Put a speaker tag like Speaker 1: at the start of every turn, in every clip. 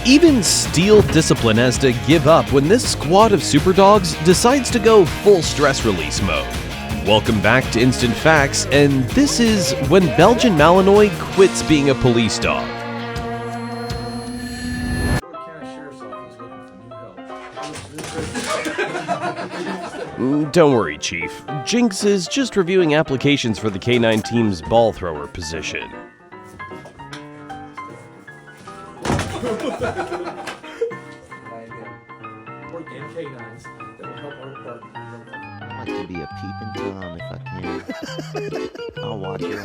Speaker 1: Even Steel Discipline has to give up when this squad of super dogs decides to go full stress release mode. Welcome back to Instant Facts, and this is when Belgian Malinois quits being a police dog. Don't worry, Chief. Jinx is just reviewing applications for the K9 team's ball thrower position.
Speaker 2: I'd like to be a peeping Tom if I can. I'll watch it.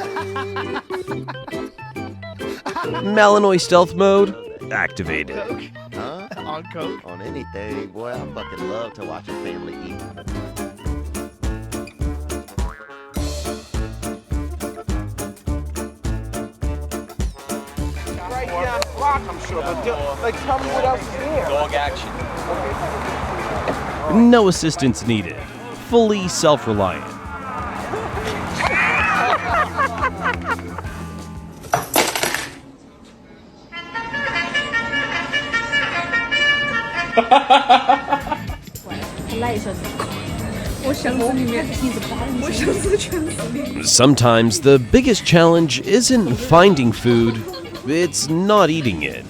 Speaker 1: Malinois stealth mode activated.
Speaker 2: Huh? On coke? On anything. Boy, I fucking love to watch a family eat.
Speaker 3: Right down the block, I'm sure, but tell me what else is there. Dog action.
Speaker 1: No assistance needed. Fully self-reliant. Sometimes the biggest challenge isn't finding food, it's not eating it.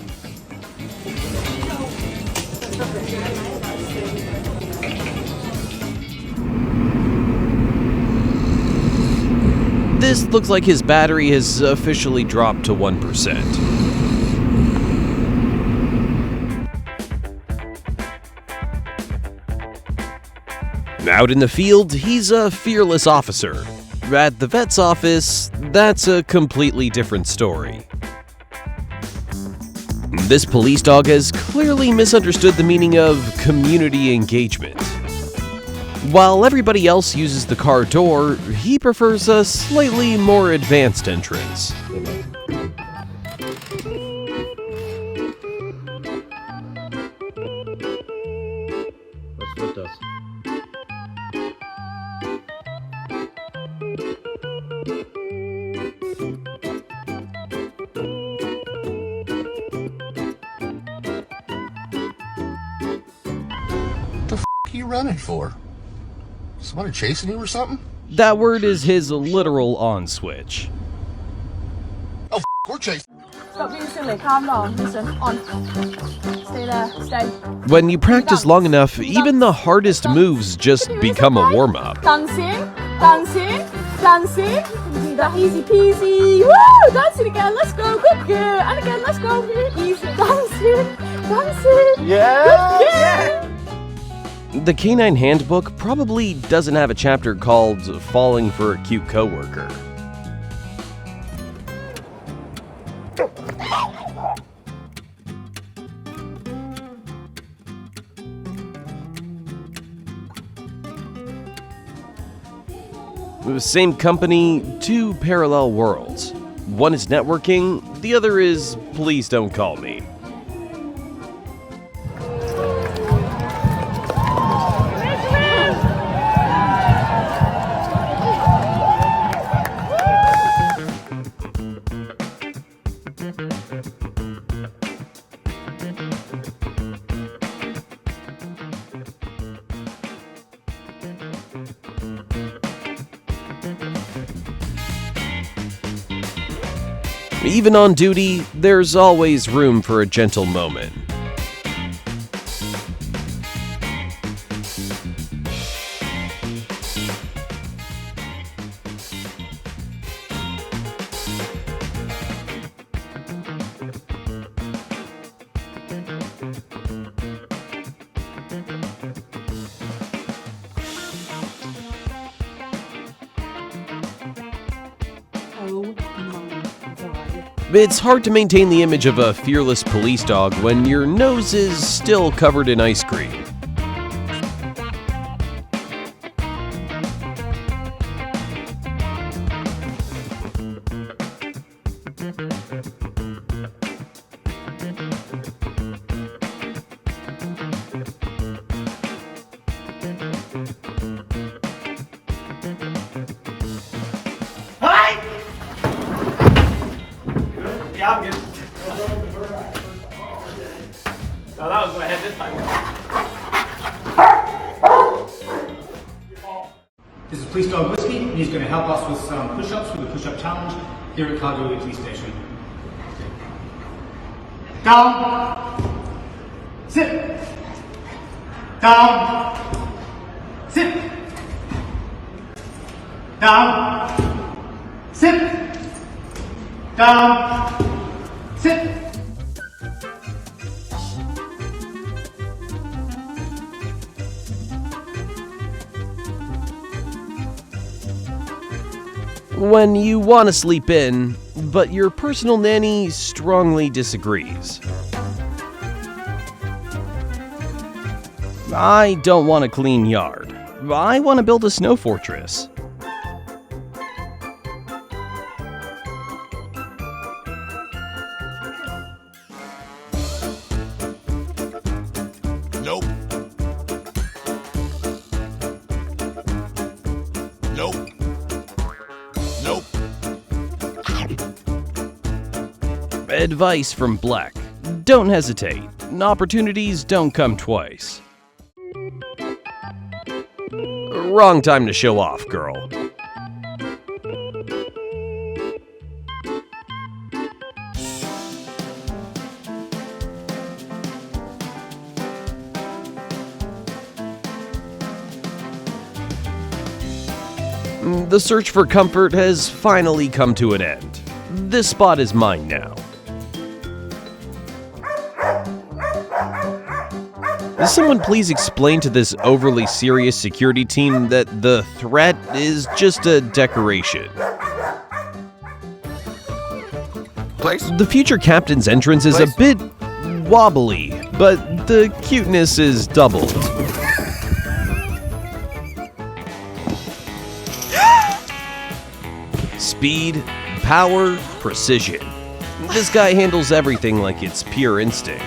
Speaker 1: This looks like his battery has officially dropped to 1%. Out in the field, he's a fearless officer. At the vet's office, that's a completely different story. This police dog has clearly misunderstood the meaning of community engagement. While everybody else uses the car door, he prefers a slightly more advanced entrance.
Speaker 4: What the f*** are you running for? Somebody chasing you or something?
Speaker 1: That word is his literal on switch.
Speaker 4: Oh, f***, we're chasing.
Speaker 5: Stop being silly, calm down, listen, on. Stay there, stay.
Speaker 1: When you practice long enough, even the hardest moves just become a warm-up.
Speaker 5: Dancing, dancing, dancing. Do that easy peasy. Woo! Dancing again, let's go, good girl. And again, let's go, easy. Dancing, dancing.
Speaker 3: Yeah!
Speaker 5: Good girl.
Speaker 1: The K9 handbook probably doesn't have a chapter called Falling for a Cute Coworker. Same company, two parallel worlds. One is networking, the other is please don't call me. Even on duty, there's always room for a gentle moment. It's hard to maintain the image of a fearless police dog when your nose is still covered in ice cream.
Speaker 6: Oh, that was what I had this time.
Speaker 7: This is Police Dog Whiskey, and he's going to help us with some push-ups for the push-up challenge here at Calgary Police Station. Down. Sit. Down. Sit. Down. Sit. Down. Sit.
Speaker 1: When you want to sleep in, but your personal nanny strongly disagrees. I don't want a clean yard. I want to build a snow fortress.
Speaker 4: Nope. Nope. Nope.
Speaker 1: Advice from Black. Don't hesitate. Opportunities don't come twice. Wrong time to show off, girl. The search for comfort has finally come to an end. This spot is mine now. Someone please explain to this overly serious security team that the threat is just a decoration.
Speaker 4: Place?
Speaker 1: The future captain's entrance is a bit wobbly, but the cuteness is doubled. Speed, power, precision. This guy handles everything like it's pure instinct.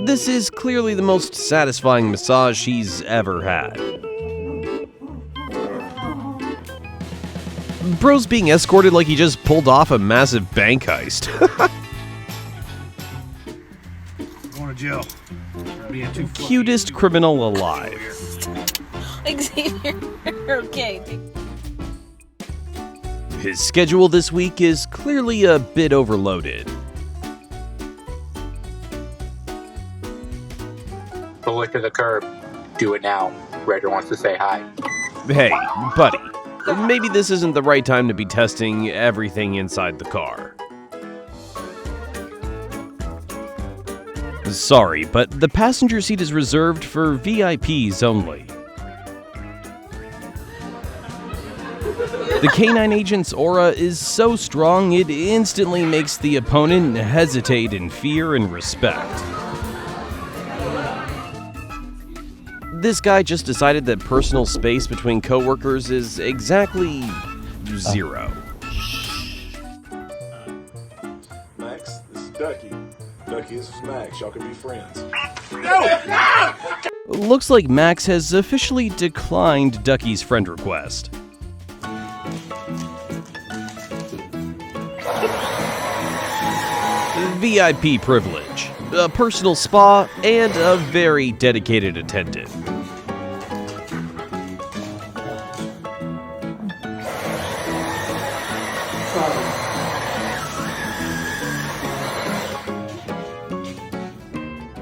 Speaker 1: This is clearly the most satisfying massage he's ever had. Bro's being escorted like he just pulled off a massive bank heist.
Speaker 7: Going to jail. Being too
Speaker 1: Cutest criminal alive.
Speaker 5: Xavier, okay.
Speaker 1: His schedule this week is clearly a bit overloaded.
Speaker 6: The lick of the curb. Do it now. Raider wants to say hi.
Speaker 1: Hey, buddy. Maybe this isn't the right time to be testing everything inside the car. Sorry, but the passenger seat is reserved for VIPs only. The K9 agent's aura is so strong it instantly makes the opponent hesitate in fear and respect. This guy just decided that personal space between coworkers is exactly 0.
Speaker 8: Max, this is Ducky. Ducky is Max. Y'all can be friends.
Speaker 1: Looks like Max has officially declined Ducky's friend request. VIP privilege, a personal spa, and a very dedicated attendant.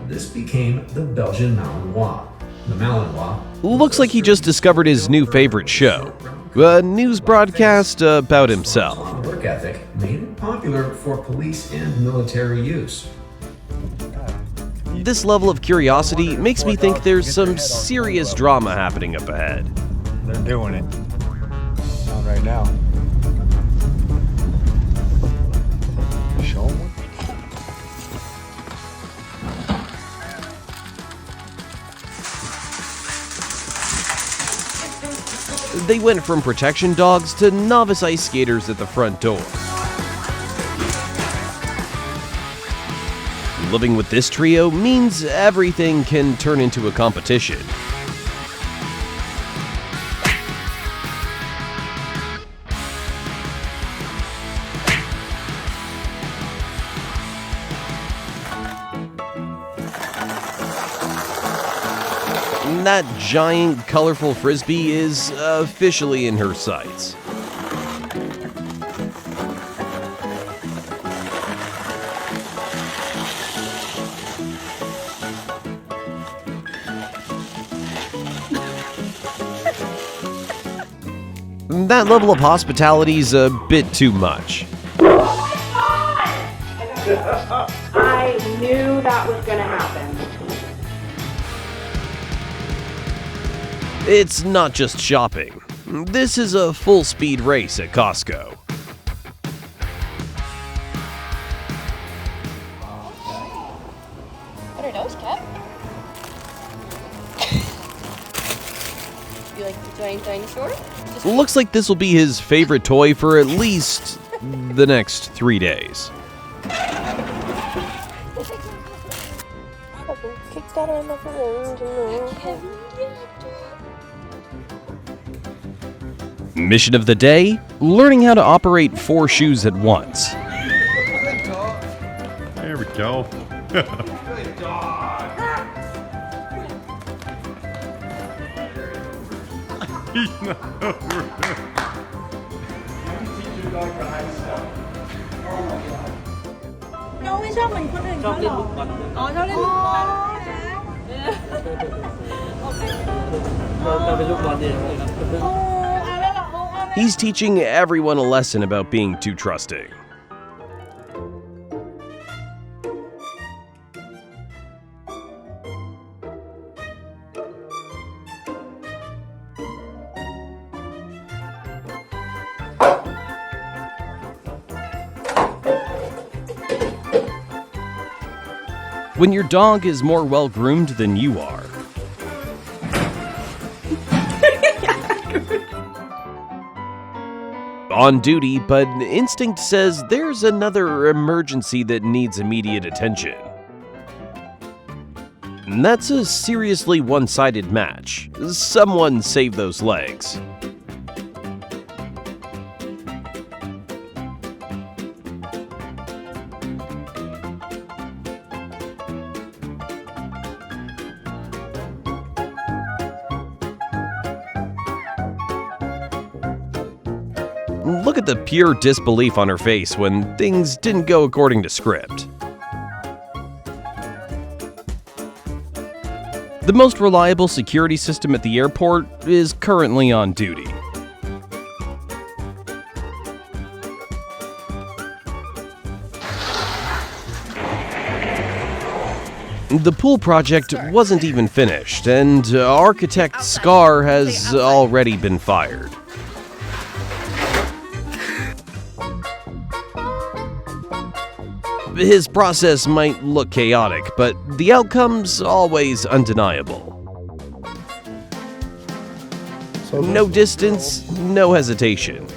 Speaker 9: This became the Belgian Malinois. The Malinois
Speaker 1: Looks like he just discovered his new favorite show, a news broadcast about himself.
Speaker 9: work ethic made it popular for police and military use.
Speaker 1: This level of curiosity makes me think there's some serious drama happening up ahead.
Speaker 10: They're doing it. Not right now. Show 'em what.
Speaker 1: They went from protection dogs to novice ice skaters at the front door. Living with this trio means everything can turn into a competition. That giant, colorful frisbee is officially in her sights. That level of hospitality's a bit too much.
Speaker 11: I knew that was gonna happen.
Speaker 1: It's not just shopping. This is a full-speed race at Costco.
Speaker 5: What are those, Kev? You like the giant dinosaur?
Speaker 1: Looks like this will be his favorite toy for at least the next 3 days. Mission of the day, learning how to operate 4 shoes at once.
Speaker 12: There we go.
Speaker 3: Good dog.
Speaker 12: He's not over there.
Speaker 1: He's teaching everyone a lesson about being too trusting. When your dog is more well-groomed than you are. On duty, but instinct says there's another emergency that needs immediate attention. And that's a seriously one-sided match. Someone save those legs. Look at the pure disbelief on her face when things didn't go according to script. The most reliable security system at the airport is currently on duty. The pool project wasn't even finished, and architect Scar has already been fired. His process might look chaotic, but the outcome's always undeniable. No distance, no hesitation.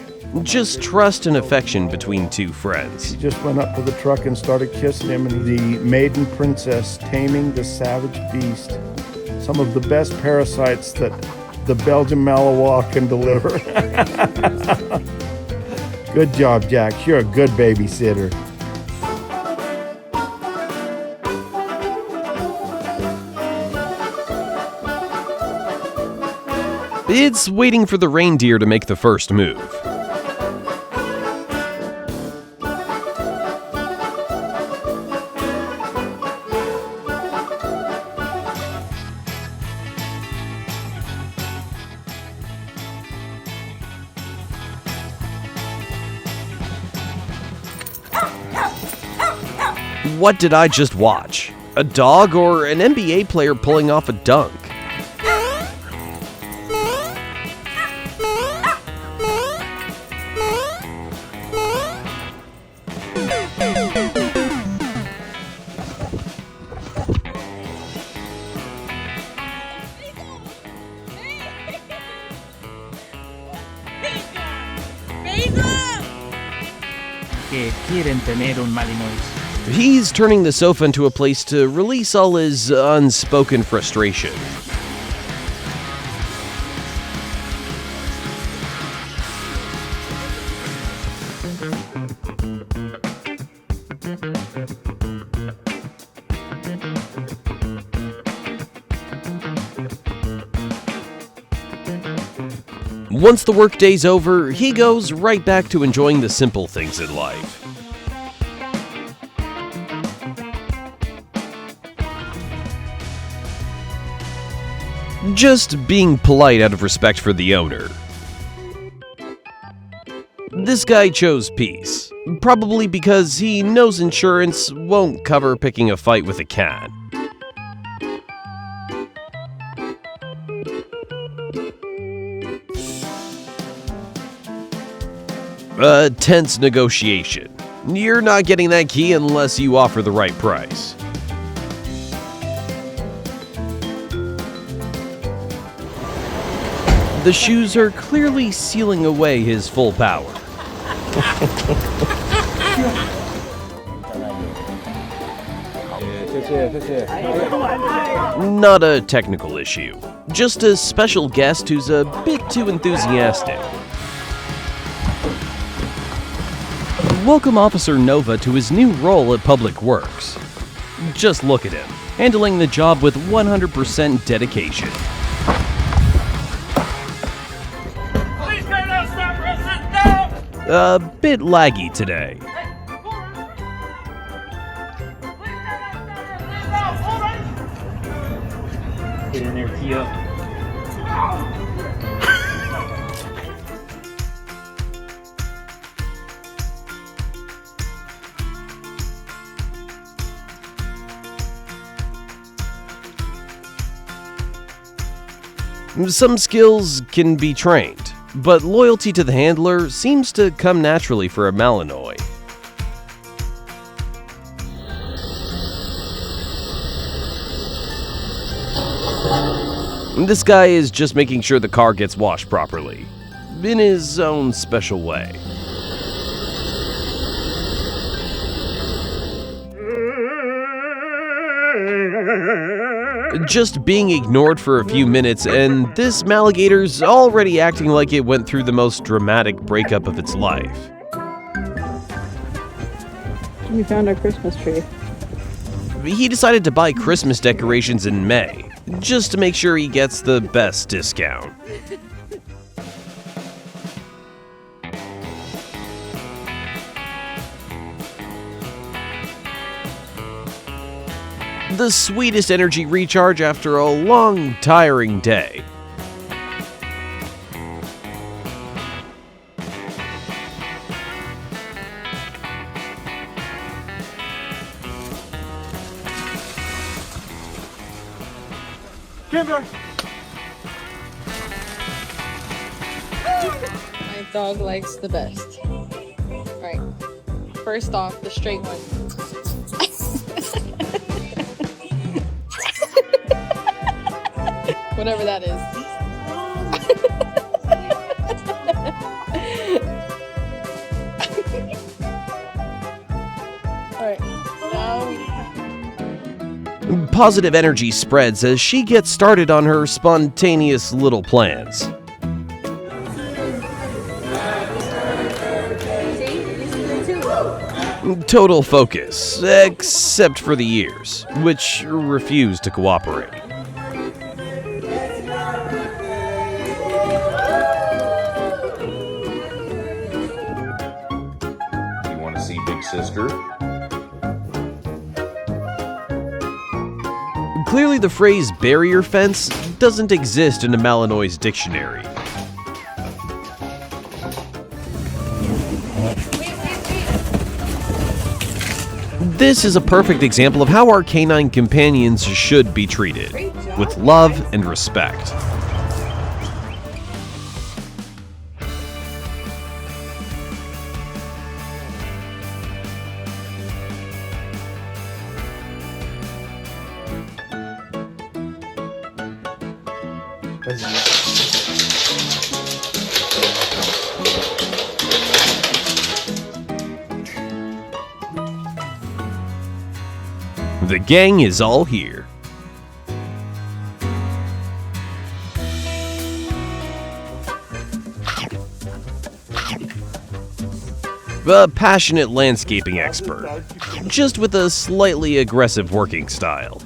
Speaker 1: Just trust and affection between two friends.
Speaker 13: She just went up to the truck and started kissing him, and the maiden princess taming the savage beast. Some of the best parasites that the Belgian Malinois can deliver. Good job, Jack. You're a good babysitter.
Speaker 1: It's waiting for the reindeer to make the first move. What did I just watch? A dog or an NBA player pulling off a dunk?
Speaker 14: Que quieren tener un Malinois.
Speaker 1: He's turning the sofa into a place to release all his unspoken frustration. Once the workday's over, he goes right back to enjoying the simple things in life. Just being polite out of respect for the owner. This guy chose peace, probably because he knows insurance won't cover picking a fight with a cat. A tense negotiation. You're not getting that key unless you offer the right price. The shoes are clearly sealing away his full power. Not a technical issue, just a special guest who's a bit too enthusiastic. Welcome Officer Nova to his new role at Public Works. Just look at him, handling the job with 100% dedication. A bit laggy today.
Speaker 7: Get in there, key up.
Speaker 1: Some skills can be trained, but loyalty to the handler seems to come naturally for a Malinois. This guy is just making sure the car gets washed properly, in his own special way. Just being ignored for a few minutes, and this Maligator's already acting like it went through the most dramatic breakup of its life.
Speaker 5: We found our Christmas tree.
Speaker 1: He decided to buy Christmas decorations in May, just to make sure he gets the best discount. The sweetest energy recharge after a long, tiring day.
Speaker 3: Kimber!
Speaker 5: My dog likes the best. Right. First off, the straight one. Whatever that is. Alright, now...
Speaker 1: Positive energy spreads as she gets started on her spontaneous little plans. Total focus, except for the ears, which refuse to cooperate.
Speaker 14: Sister.
Speaker 1: Clearly the phrase barrier fence doesn't exist in a Malinois dictionary. This is a perfect example of how our canine companions should be treated, with love and respect. The gang is all here. A passionate landscaping expert, just with a slightly aggressive working style.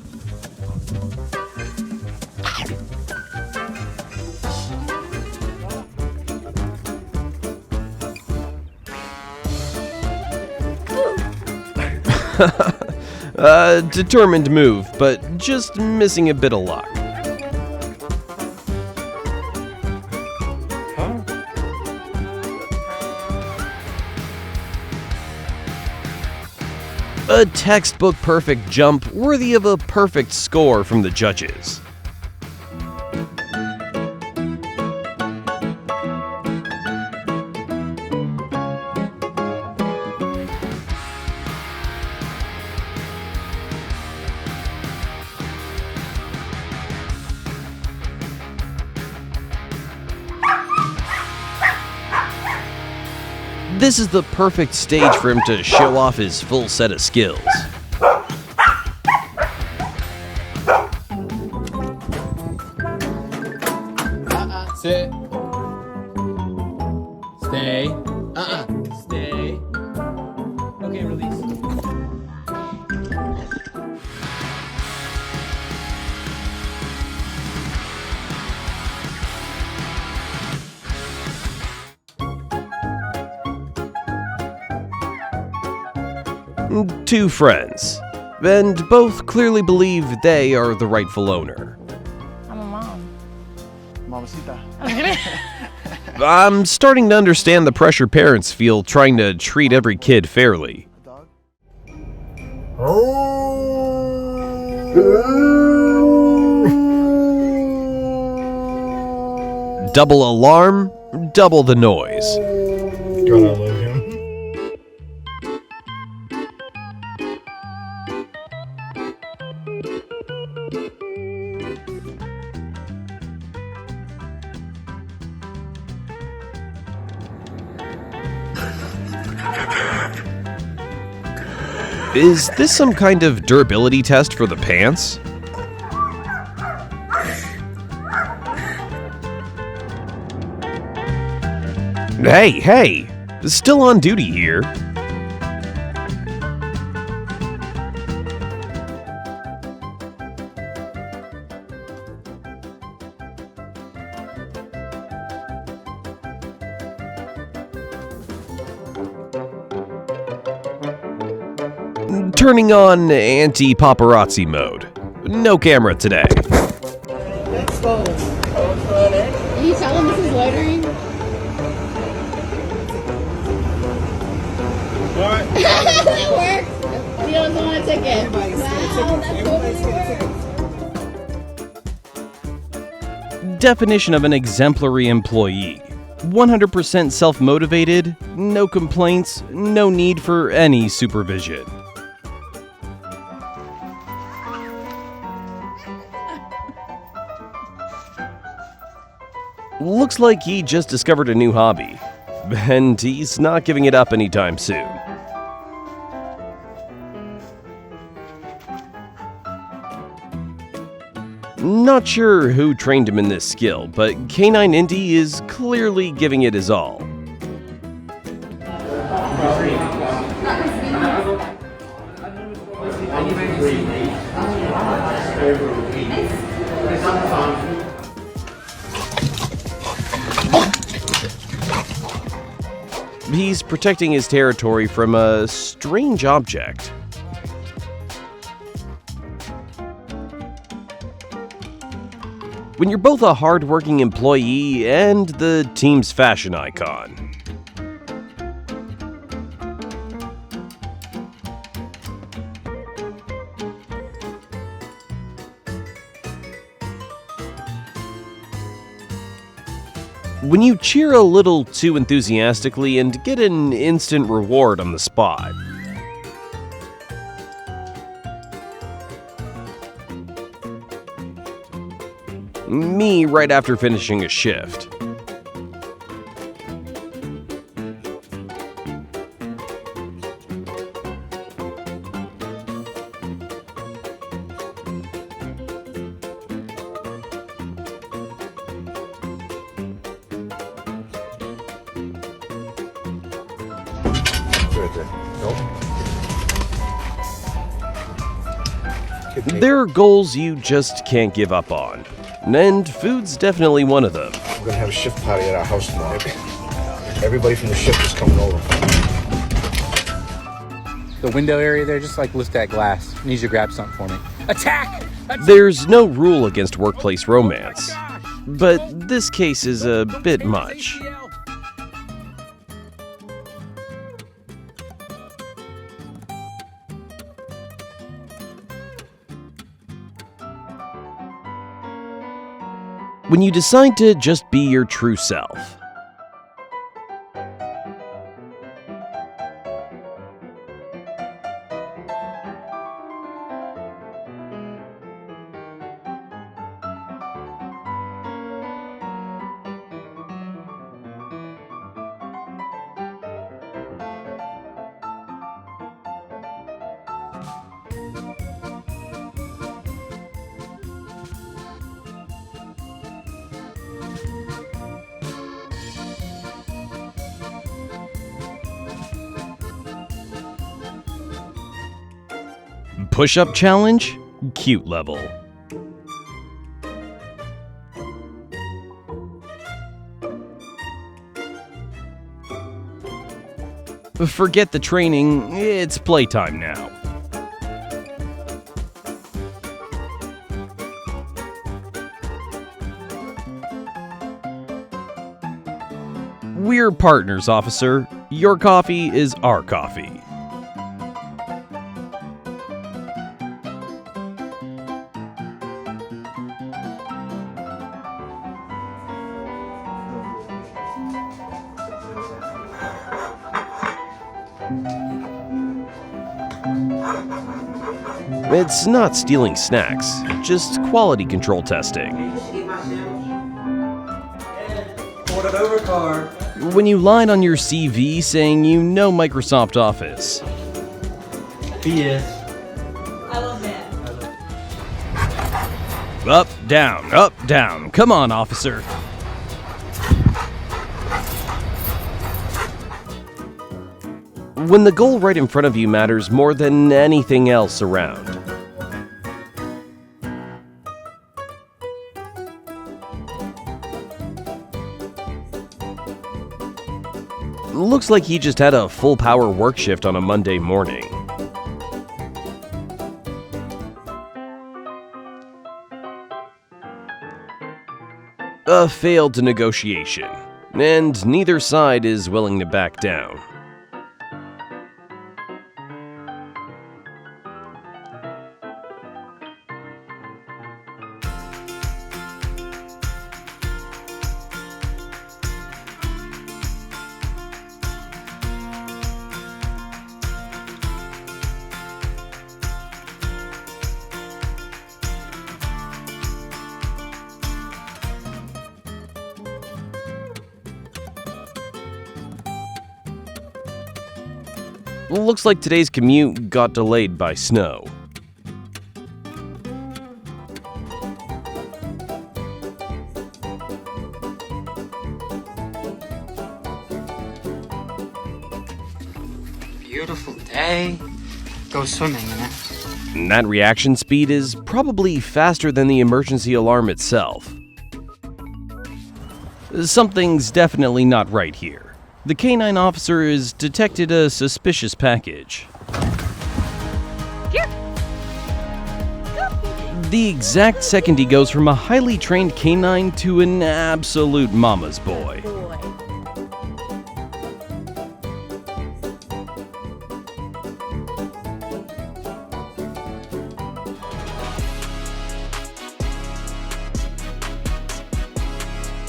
Speaker 1: Determined move, but just missing a bit of luck. A textbook perfect jump worthy of a perfect score from the judges. This is the perfect stage for him to show off his full set of skills.
Speaker 15: Sit. Stay. Stay. Okay, release.
Speaker 1: Two friends, and both clearly believe they are the rightful owner.
Speaker 5: I'm a mom.
Speaker 3: Mamacita.
Speaker 1: I'm starting to understand the pressure parents feel trying to treat every kid fairly. Double alarm, double the noise.
Speaker 4: God, I love him.
Speaker 1: Is this some kind of durability test for the pants? Hey! Still on duty here. Turning on anti-paparazzi mode. No camera today.
Speaker 5: Let's go. Can you tell him this is loitering?
Speaker 3: What?
Speaker 5: It works. He doesn't want a ticket. Wow, that totally works.
Speaker 1: Definition of an exemplary employee. 100% self-motivated, no complaints, no need for any supervision. Looks like he just discovered a new hobby, and he's not giving it up anytime soon. Not sure who trained him in this skill, but K9 Indy is clearly giving it his all. He's protecting his territory from a strange object. When you're both a hard-working employee and the team's fashion icon. When you cheer a little too enthusiastically and get an instant reward on the spot. Me right after finishing a shift.
Speaker 10: It's right there. Nope.
Speaker 1: There are goals you just can't give up on, and food's definitely one of them.
Speaker 10: We're gonna have a shift party at our house tomorrow. Everybody from the shift is coming over.
Speaker 6: The window area there, just like lift that glass. I need you to grab something for me. Attack!
Speaker 1: There's no rule against workplace romance, but this case is a bit much. When you decide to just be your true self. Push-up challenge, cute level. Forget the training, it's playtime now. We're partners, officer. Your coffee is our coffee. It's not stealing snacks, just quality control testing. When you lied on your CV saying you know Microsoft Office.
Speaker 16: BS.
Speaker 1: Up, down. Come on, officer. When the goal right in front of you matters more than anything else around. Looks like he just had a full-power work shift on a Monday morning. A failed negotiation, and neither side is willing to back down. Looks like today's commute got delayed by snow.
Speaker 16: Beautiful day. Go swimming in it.
Speaker 1: And that reaction speed is probably faster than the emergency alarm itself. Something's definitely not right here. The canine officer has detected a suspicious package. The exact second he goes from a highly trained canine to an absolute mama's boy.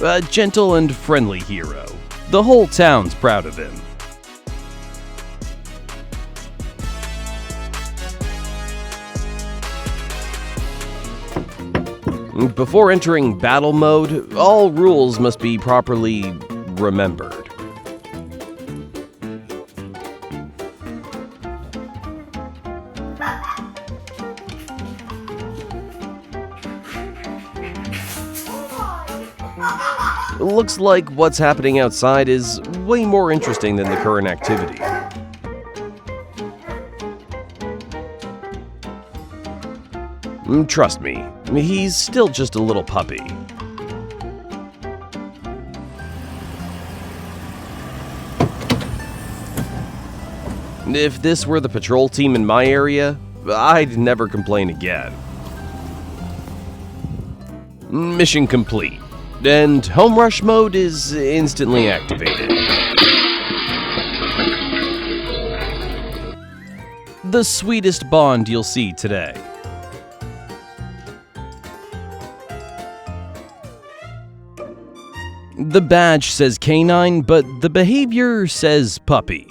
Speaker 1: A gentle and friendly hero. The whole town's proud of him. Before entering battle mode, all rules must be properly remembered. Looks like what's happening outside is way more interesting than the current activity. Trust me, he's still just a little puppy. If this were the patrol team in my area, I'd never complain again. Mission complete, and home rush mode is instantly activated. The sweetest bond you'll see today. The badge says canine, but the behavior says puppy.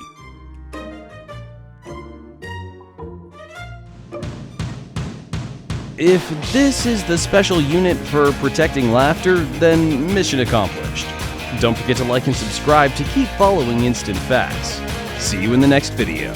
Speaker 1: If this is the special unit for protecting laughter, then mission accomplished. Don't forget to like and subscribe to keep following Instant Facts. See you in the next video.